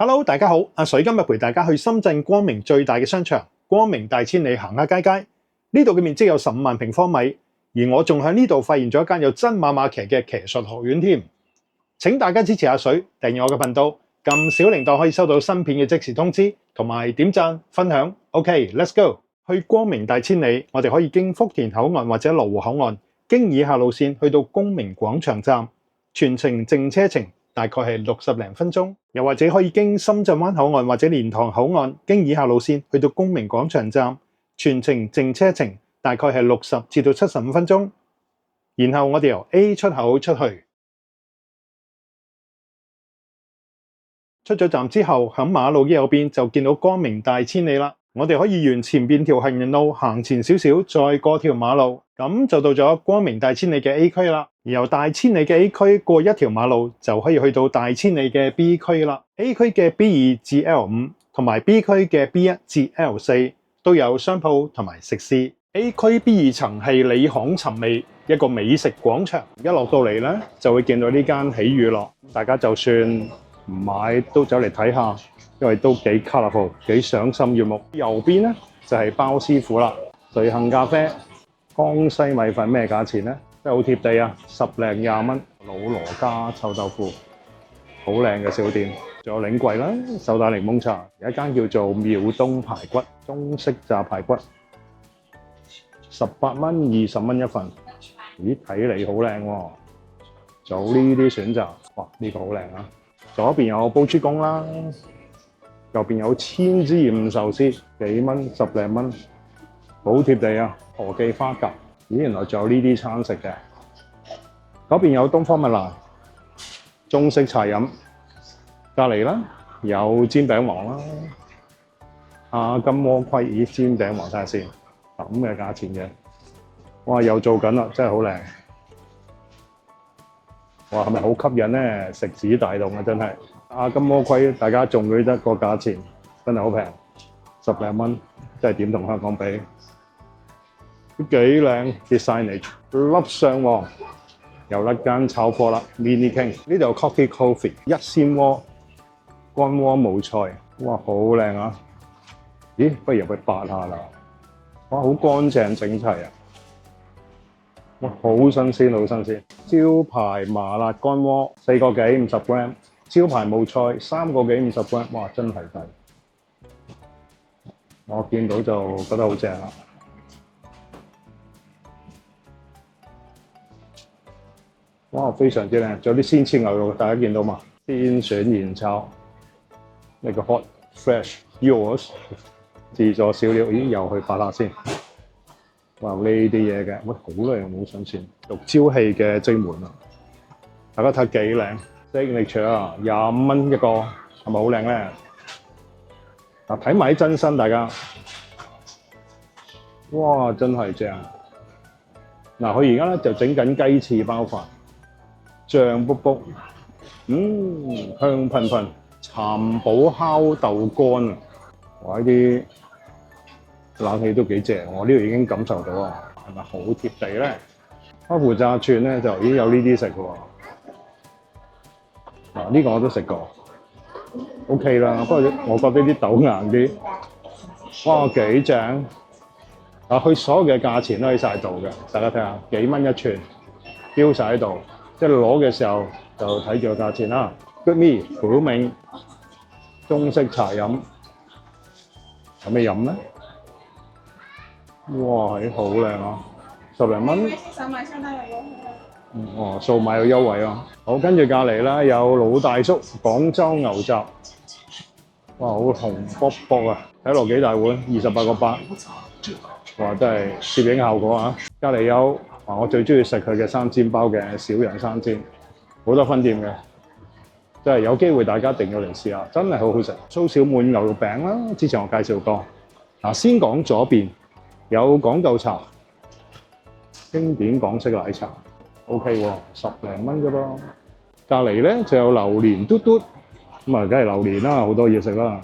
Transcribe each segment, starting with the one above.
Hello，大家好，阿水今日陪大家去深圳光明最大嘅商場光明大千里行下街街。呢度嘅面積有15萬平方米，而我仲喺呢度發現咗一間有真馬馬騎嘅騎術學院添。請大家支持阿水，訂閱我嘅頻道，撳小鈴鐺可以收到新片嘅即時通知，同埋點讚分享。OK，let's go。去光明大千里，我哋可以經福田口岸或者羅湖口岸，經以下路線去到公明廣場站，全程淨車程大概係60零分鐘。又或者可以經深圳灣口岸或者蓮塘口岸，經以下路線去到公明廣場站，全程淨車程大概係60至到75分鐘。然後我哋由 A 出口出去，出咗站之後，喺馬路嘅右邊就見到光明大千里啦。我哋可以沿前邊條行人路行前少少，再過條馬路，咁就到咗光明大千里嘅 A 區啦。由大千里嘅 A 區過一條馬路就可以去到大千里嘅 B 區啦。A 區嘅 B2至 L5 同埋 B 區嘅 B1至 L4 都有商鋪同埋食肆。A 區 B2層係里巷尋味，一個美食廣場。一落到嚟咧，就會見到呢間喜娛樂，大家就算唔買都走嚟睇下，因為都幾 colourful， 幾賞心悅目。右邊咧就係包師傅啦，瑞幸咖啡、江西米粉咩價錢咧？真係好貼地啊，10零20蚊。老羅家臭豆腐，好靚嘅小店。仲有領櫃啦，手打檸檬茶。有一間叫做妙東排骨，中式炸排骨，18蚊20蚊一份。咦，睇嚟好靚喎！做呢啲選擇，哇，呢個好靚啊！左邊有煲豬公啦，右邊有千枝鹽壽司，幾蚊10零蚊，好貼地啊！何記花甲，咦，原來仲有呢啲餐食嘅。嗰邊有東方蜜蘭，中式茶飲，隔離啦有煎餅王啦，金鍋盔，咦，煎餅王睇下先，咁嘅價錢嘅，哇，又做緊啦，真係好靚。哇，係咪好吸引咧？食指大動啊，真係。金鍋盔，大家仲記得個價錢，真係好平，10零蚊，真係點同香港比？都幾靚 design， 粒上喎，又一間炒貨啦 ，Mini King。呢度有 coffee， 一鮮鍋，乾鍋冇菜，哇，好靚啊！咦，不如入去八下啦。哇，好乾淨整齊啊！哇，好新鮮，好新鮮！招牌麻辣乾鍋4個幾50 gram， 招牌冇菜3個幾50 gram， 哇，真係抵！我見到就覺得好正啦。哇，非常之靚！仲有啲鮮切牛肉，大家見到嘛？天選現炒，呢個 hot fresh yours， 自助小料，咦，又去八下先。哇！呢啲嘢嘅，喂，好靚，好新鮮，玉椒氣嘅蒸門啊！大家睇幾靚，signature啊，25蚊一個，係咪好靚咧？嗱，睇埋啲真身，大家，哇，真係正！嗱，佢而家咧就整緊雞翅包飯，醬卜卜，香噴噴，蠶寶烤豆乾啊！哇！呢啲〜冷氣都幾正，我呢度已經感受到啊，係咪好貼地咧？開湖炸串咧就已經有呢啲食嘅喎。嗱，呢個我都食過 ，OK 啦。不過我覺得啲豆硬啲。哇，幾正！佢所有嘅價錢都喺晒度嘅，大家睇下幾蚊一串，標晒喺度。即係攞嘅時候就睇住個價錢啦。Good Me 古茗中式茶飲，有咩飲咧？哇，好靚啊！10零蚊。數碼相當有優惠。哦，數碼有優惠啊！好，跟住隔離啦，有老大叔廣州牛雜。哇，好紅卜卜啊！睇落幾大碗，28個8。哇，真係攝影效果啊！隔離有我最中意食佢嘅生煎包嘅小楊生煎，好多分店嘅，真係有機會大家一定要嚟試下，真係好好食。蘇小滿牛肉餅啦，之前我介紹過。嗱，先講左邊。有講究茶，經典港式奶茶 ，OK 喎，10零蚊啫噃。隔離咧就有榴蓮嘟嘟，咁啊，梗係榴蓮啦，好多嘢食啦。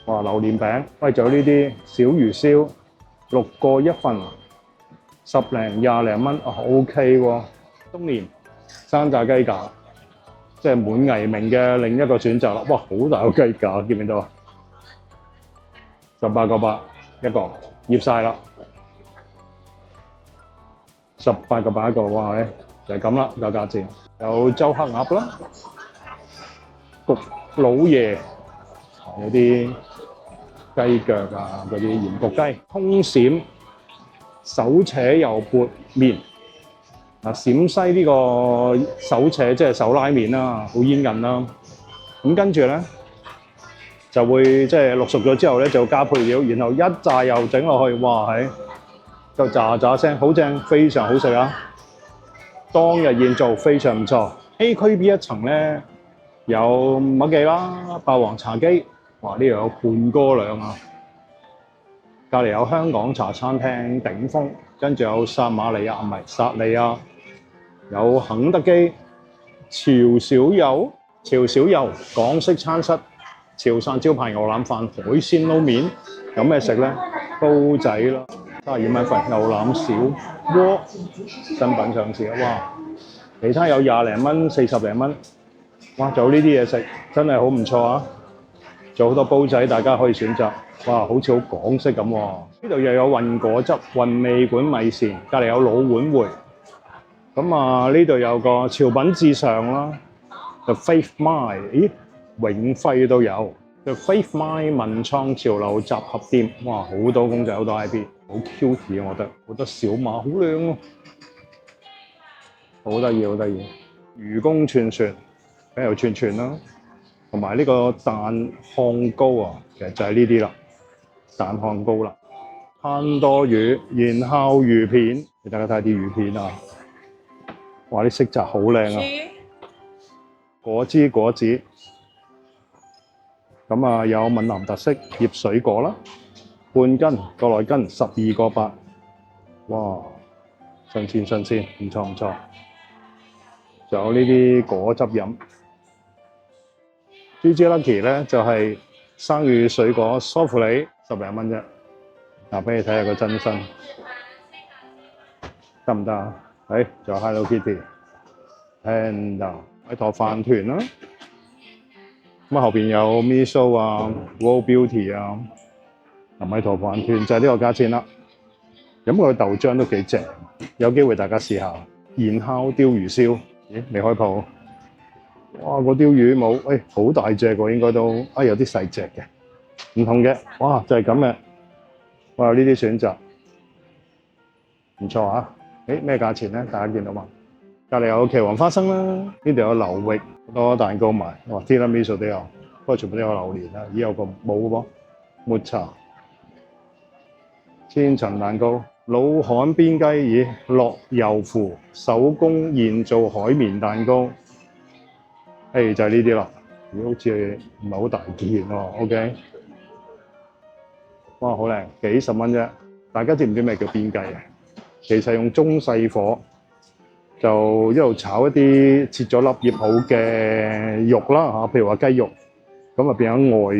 哇，榴蓮餅，喂，仲有呢啲小魚燒，6個一份，10零20零蚊，OK 喎。冬年生炸雞架即係滿黎明嘅另一個選擇啦。哇，好大個雞架，見唔見到啊？18.8一個，醃晒啦。18.8一個，哇！就係咁啦，個價錢。有周黑鴨啦，焗老爺，有啲雞腳啊，嗰啲鹽焗雞，通閃手扯油潑麵。陝西呢個手扯即係手拉麵啦，好煙韌啦。咁跟住咧就會即係淥熟咗之後咧，就加配料，然後一炸油整落去，哇！就炸炸聲，好正，非常好食啊！當日現做非常唔錯。A 區 B 一層咧有麥記啦、霸王茶姬，哇！呢度有半哥兩啊。隔離有香港茶餐廳頂峰，跟住有薩瑪利亞，唔係薩利亞，有肯德基、潮小友港式餐室、潮汕招牌牛腩飯、海鮮撈麵，有咩食咧？煲仔啦，32蚊份牛腩小鍋，新品上市啊！哇，其他有20零蚊、40零蚊，哇！仲有呢啲嘢食，真係好唔錯啊！仲有好多煲仔，大家可以選擇。哇，好似好港式咁喎！呢度又有混果汁、混味館米線，隔離有老碗燴。咁啊，呢度有個潮品至上啦 ，The Faith Mile， 咦，永輝都有 The Faith Mile 文創潮流集合店。哇，好多公仔，好多 IP， 好 cute 啊！我覺得好多小馬，好靚咯，好得意，好得意。愚公串串，梗有串串啦，同埋呢個蛋烘糕啊，其實就係呢啲啦。蛋烘糕啦，攤多魚、鹽烤魚片，俾大家睇下啲魚片啊！哇，啲色澤好靚啊！果子，咁啊有閩南特色醃水果啦，半斤個內斤12.8，哇，新鮮，唔錯。仲有呢啲果汁飲，GG Lucky 咧就係生魚水果梳芙梨。10零蚊啫，嗱，俾你睇下個真身，得唔得啊？仲有 Hello Kitty，Panda，米陀飯團啦，咁啊後邊有 Miso 啊、World Beauty 啊，米陀飯團就係呢個價錢啦。咁佢豆漿都幾正，有機會大家試下。鹽烤鯛魚燒，咦？未開鋪？哇！個鯛魚冇，好大隻喎，應該都，有啲細隻嘅。唔同嘅，哇，就係咁嘅，哇，有呢啲選擇，唔錯啊！咩價錢咧？大家見到嘛？隔離有麒麟花生啦，呢度有流域好多蛋糕賣，哇，Tiramisu都有，不過全部都有榴蓮啦，咦有個冇嘅噃，抹茶，千層蛋糕，老漢邊雞，咦，樂油符手工現做海綿蛋糕，就係呢啲啦，咦，好似唔係好大件喎 ，OK。哇，好靚，幾十蚊啫！大家知唔知咩叫邊雞啊？其實用中細火就一路炒一啲切咗粒醃好嘅肉啦嚇，譬如話雞肉，咁啊變咗外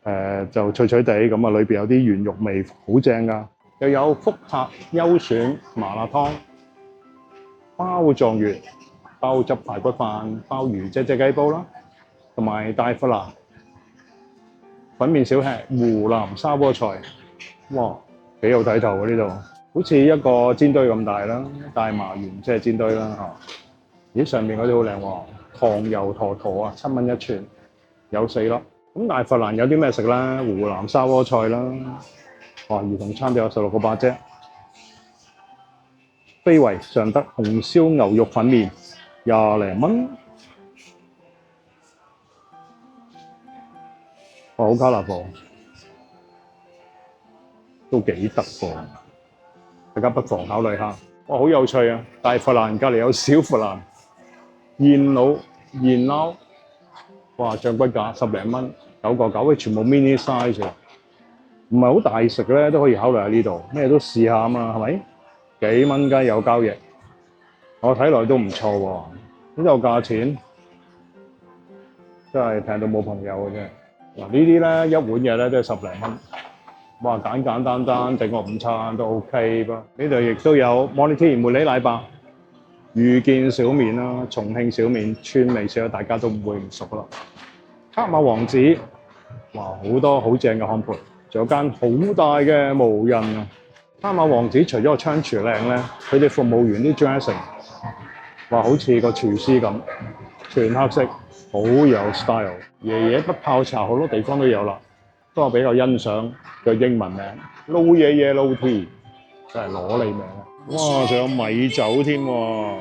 焦，就脆脆地，咁啊裏邊有啲原肉味，好正噶。又有福客優選麻辣湯、包狀元、鮑汁排骨飯、鮑魚隻雞煲啦，同埋大佛拿。粉麵小吃、湖南砂鍋菜，哇，幾有睇頭喎呢度，好似一個煎堆咁大啦，大麻園即係煎堆啦嚇。咦，上面嗰啲好靚喎，糖油坨坨啊，7蚊一串，有4粒。咁大佛蘭有啲咩食咧？湖南砂鍋菜啦，哇，兒童餐都有16.8啫。非遺常德紅燒牛肉粉麵20零蚊。哇，好卡辣噃，都幾得喎，大家不妨考慮下。哇，好有趣啊！大佛蘭隔離有小佛蘭，現撈，哇，醬骨架10零蚊，9.9，全部 mini size 啊，唔係好大食咧，都可以考慮下呢度，咩都試下啊嘛，係咪？幾蚊雞有交易，我睇落都唔錯喎，呢度價錢真係平到冇朋友嘅啫。嗱，呢啲咧一碗嘢咧都係10零蚊，哇，簡簡單單整個午餐都 OK 噃。呢度亦都有 Monitor 茉莉奶白遇見小麵啦、重慶小麵、川味小，大家都唔會唔熟啦。黑馬王子，哇，好多好正嘅看盤，仲有間好大嘅無人啊！黑馬王子除咗個窗廚靚咧，佢哋服務員啲 dressing， 哇，好似個廚師咁，全黑色，好有 style。爺爺筆泡茶好多地方都有啦，不過比較欣賞個英文名，撈爺爺撈 tea， 真係攞你命啊！哇，仲有米酒添喎，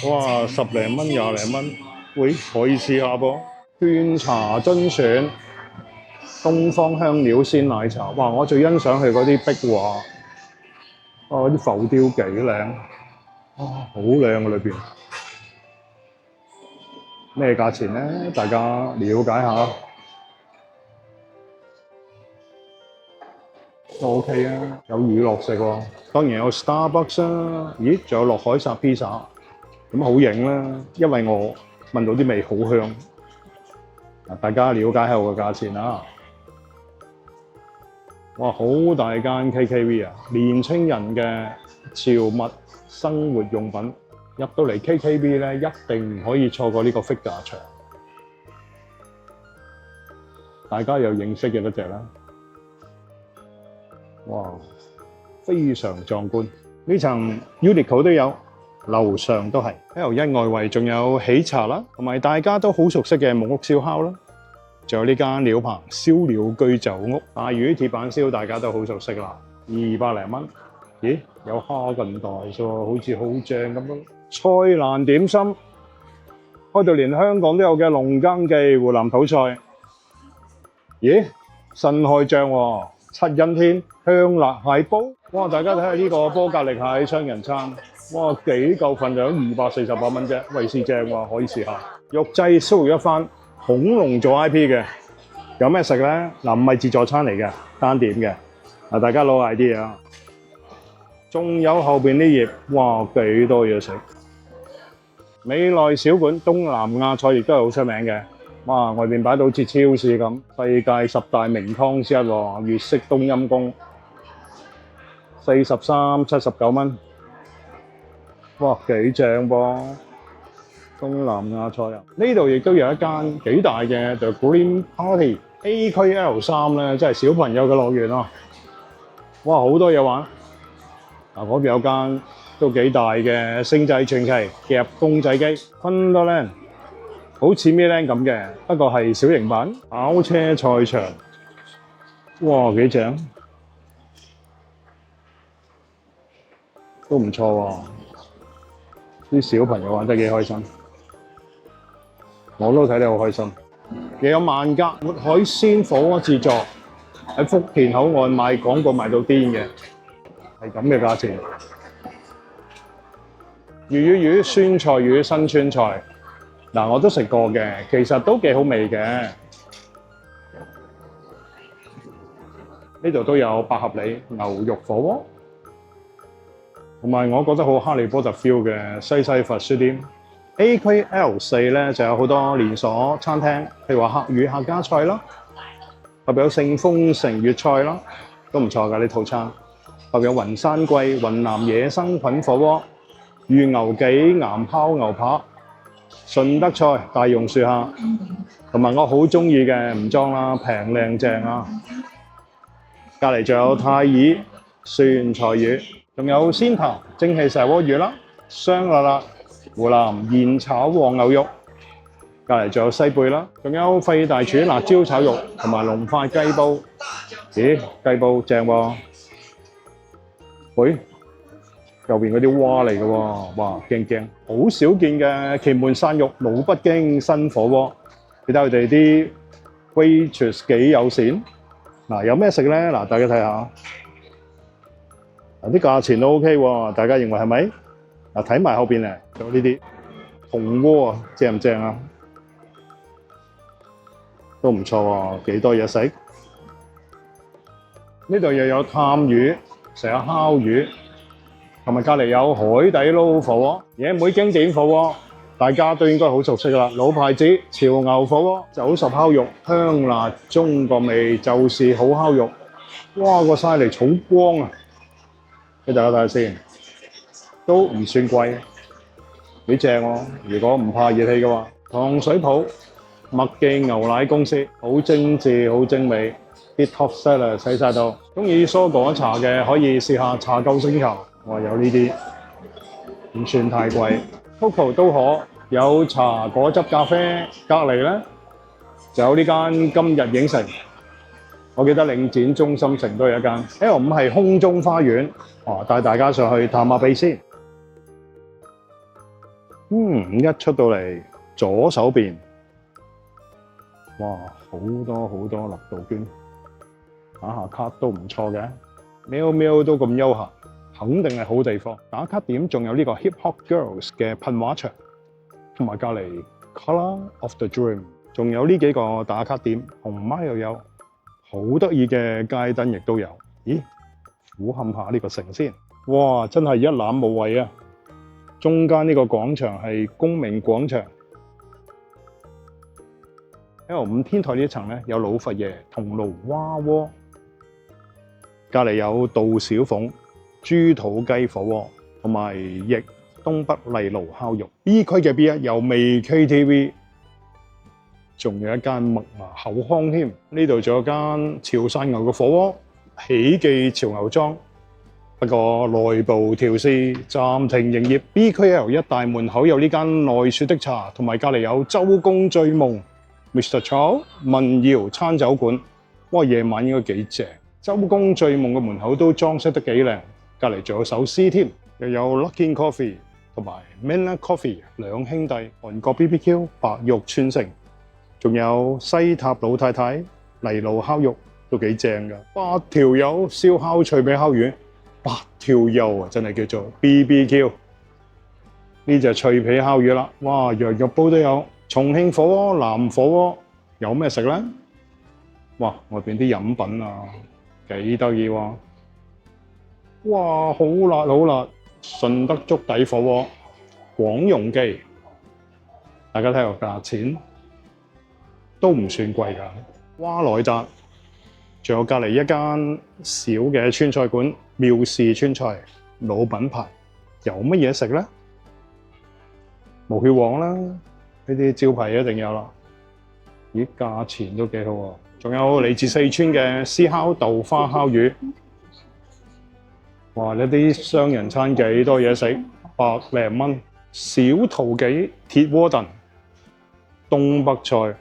哇，10零蚊、20零蚊，喂，可以試下噃。勸茶樽選東方香料鮮奶茶，哇！我最欣賞佢嗰啲壁畫，嗰啲浮雕幾靚，哇，好靚啊裏邊。咩價錢咧？大家了解下。都 OK 啊，有娛樂食喎。當然有 Starbucks 啦。咦，仲有落海薩 pizza， 咁好影啦，因為我聞到啲味好香。大家了解下個價錢啦。哇，好大間 KTV 啊！年青人嘅潮物生活用品，入到嚟 KTV 咧，一定唔可以錯過呢個 figure 牆。大家有認識嘅嗰隻啦。哇，非常壯觀。呢層 Uniqlo 都有，樓上都係。L1外圍仲有喜茶啦，同埋大家都好熟悉嘅木屋燒烤啦。仲有呢間鳥棚燒鳥居酒屋，大魚鐵板燒大家都好熟悉啦，200零蚊。咦，有蝦近代喎，好似好正咁咯。菜蘭點心，開到連香港都有嘅龍耕記湖南土菜。咦，新開張喎，七欣天香辣蟹煲。哇，大家睇下呢個波格力蟹雙人餐，哇，幾嚿份量，248蚊啫，喂，是正喎，可以試下。肉製燒肉一番。恐龍做 I P 嘅，有咩食咧？嗱，唔係自助餐嚟嘅，單點嘅。嗱，大家攞 idea 啊！仲有後邊啲頁，哇，幾多嘢食！美內小館東南亞菜亦都係好出名嘅。哇，外邊擺到好似超市咁，世界10大名湯之一喎，粵式冬陰功，43、79蚊。哇，幾正噃！東南亞菜啊，呢度亦都有一間幾大嘅 The Green Party A 區 L3咧，真係小朋友嘅樂園啊！哇，好多嘢玩。嗱，嗰邊有間都幾大嘅星際傳奇夾公仔機 Wonderland， 好似 Miland 咁嘅，不過係小型版。跑車賽場，哇，幾正，都唔錯喎。啲小朋友玩得幾開心。我都睇得好開心，又有萬格活海鮮火鍋自助喺福田口岸賣廣告賣到癲嘅，係咁嘅價錢。魚魚魚、酸菜魚、新川菜，嗱，我都食過嘅，其實都幾好味嘅。呢度都有百合里牛肉火鍋，同埋我覺得好哈利波特 feel 嘅西西佛書店。A 區 L4咧就有好多連鎖餐廳，譬如話客語客家菜啦，特別有聖豐城粵菜啦，都唔錯㗎呢套餐。特別有雲山貴雲南野生菌火鍋、魚牛記岩烤牛扒、順德菜大榕樹下，同埋我好中意嘅唔裝啦，平靚正啊！隔離仲有泰爾酸菜魚，仲有仙潭蒸汽石鍋魚啦，香辣辣湖南現炒黃牛肉，隔離仲有西貝啦，仲有費大廚辣椒炒肉同埋龍發雞煲。咦，雞煲正喎！喂，右邊嗰啲蛙嚟嘅喎，哇，驚驚！好少見嘅祁門山肉老北京新火鍋，你睇佢哋啲 waitress 幾友善。嗱，有咩食咧？嗱，大家睇下，嗱啲價錢都 OK 喎，大家認為係咪？嗱，睇埋後邊咧，仲有呢啲紅鍋啊，正唔正啊？都唔錯喎，幾多嘢食。呢度又有探魚，成日烤魚，同埋隔離有海底撈火鍋，野妹經典火鍋，大家都應該好熟悉啦。老牌子潮牛火鍋，90烤肉，香辣中國味，就是好烤肉。哇，個曬嚟草光啊！俾大家睇下先，都唔算貴。幾正喎！如果唔怕熱氣嘅話，糖水鋪麥記牛奶公司，好精緻，好精美，啲 top seller 喺晒度。中意蔬果茶嘅可以試下茶救星球，哇！有呢啲唔算太貴。Coco 都可有茶果汁咖啡，隔離咧就有呢間今日影城。我記得領展中心城都有一間。L5係空中花園，帶大家上去探下秘先。一出到嚟左手邊，哇，好多好多綠杜鵑，打下卡都唔錯嘅。喵喵都咁悠閒，肯定係好地方。打卡點仲有呢個 Hip Hop Girls 嘅噴畫牆，同埋隔離 Color of the Dream， 仲有呢幾個打卡點，紅媽又有，好得意嘅街燈亦都有。咦，俯瞰下呢個城先，哇，真係一覽無遺啊！中間呢個廣場係公明廣場。L5天台呢一層咧有老佛爺銅爐蛙鍋，隔離有杜小鳳豬肚雞火鍋，同埋亦東北麗爐烤肉。B 區嘅 B1有味 KTV， 仲有一間麥芽口腔添。呢度仲有間潮汕牛嘅火鍋，喜記潮牛莊。不過內部調試暫停營業。B 區 L1大門口有呢間奈雪的茶，同埋隔離有周公醉夢 Mr. Chow 民謠餐酒館。哇，夜晚應該幾正。周公醉夢嘅門口都裝飾得幾靚，隔離仲有首詩添。又有 Luckin Coffee 同埋 Manner Coffee 兩兄弟，韓國 BBQ 白肉串城，仲有西塔老太太泥爐烤肉都幾正㗎。8條友燒烤脆皮烤魚。8條友啊，真係叫做 BBQ。呢隻脆皮烤魚啦，哇，羊肉煲都有。重慶火鍋、南火鍋有咩食咧？哇，外邊啲飲品啊，幾得意喎！哇，好辣好辣！順德粥底火鍋、廣容記，大家睇個價錢都唔算貴㗎。蛙來澤，仲有隔離一間小嘅川菜館。妙事川菜老品牌，有乜嘢食咧？無血旺啦，呢啲招牌一定有啦。咦，價錢都幾好喎！仲有嚟自四川嘅絲烤豆花烤魚。哇！呢啲雙人餐幾多嘢食，100零蚊。小桃記鐵鍋燉東北菜。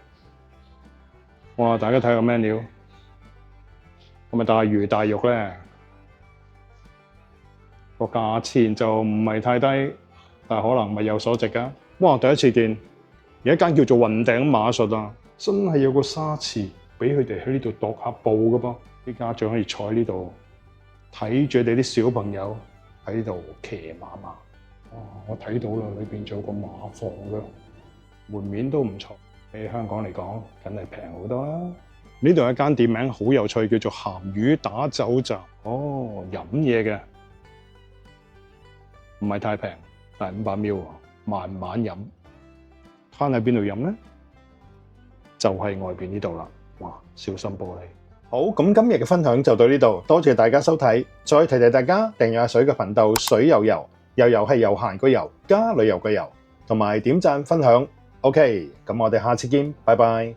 哇！大家睇個 menu，係咪大魚大肉咧？個價錢就唔係太低，但係可能物有所值㗎。哇！第一次見有一間叫做雲頂馬術啊，真係有個沙池俾佢哋喺呢度踱下步㗎噃。啲家長可以坐喺呢度睇住你哋啲小朋友喺度騎馬嘛。哇！我睇到啦，裏邊仲有個馬房㗎，門面都唔錯。喺香港嚟講，梗係平好多啦。呢度有一間店名好有趣，叫做鹹魚打酒站。哦，飲嘢嘅。唔係太平，但係500 ml 喎，慢慢飲。攤喺邊度飲咧？就係外邊呢度啦。哇，小心玻璃。好，咁今日嘅分享就到呢度，多謝大家收睇。再提提大家訂閱阿水嘅頻道，水游游，游游係悠閒個游，加旅遊個游，同埋點讚分享。OK，咁我哋下次見，拜拜。